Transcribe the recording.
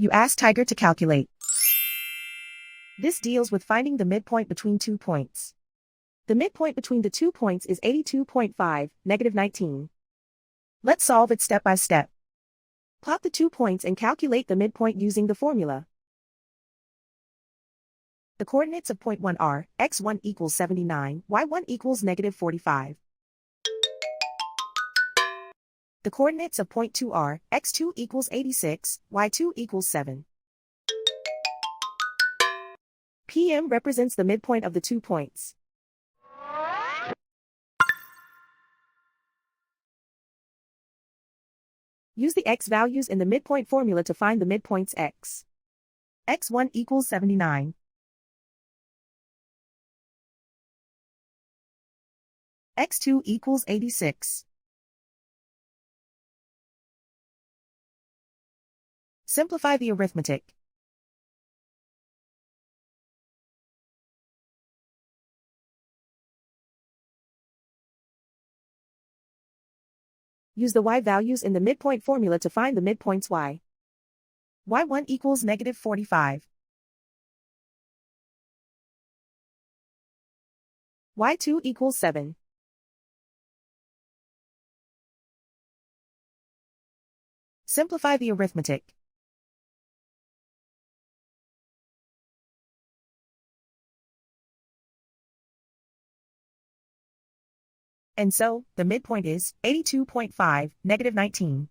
You ask Tiger to calculate. This deals with finding the midpoint between 2 points. The midpoint between the 2 points is 82.5, -19. Let's solve it step by step. Plot the 2 points and calculate the midpoint using the formula. The coordinates of point 1 are, x1 equals 79, y1 equals -45. The coordinates of point 2 are, x2 equals 86, y2 equals 7. PM represents the midpoint of the 2 points. Use the x values in the midpoint formula to find the midpoints x. x1 equals 79. x2 equals 86. Simplify the arithmetic. Use the y values in the midpoint formula to find the midpoints y. y1 equals -45. y2 equals 7. Simplify the arithmetic. And so, the midpoint is 82.5, -19.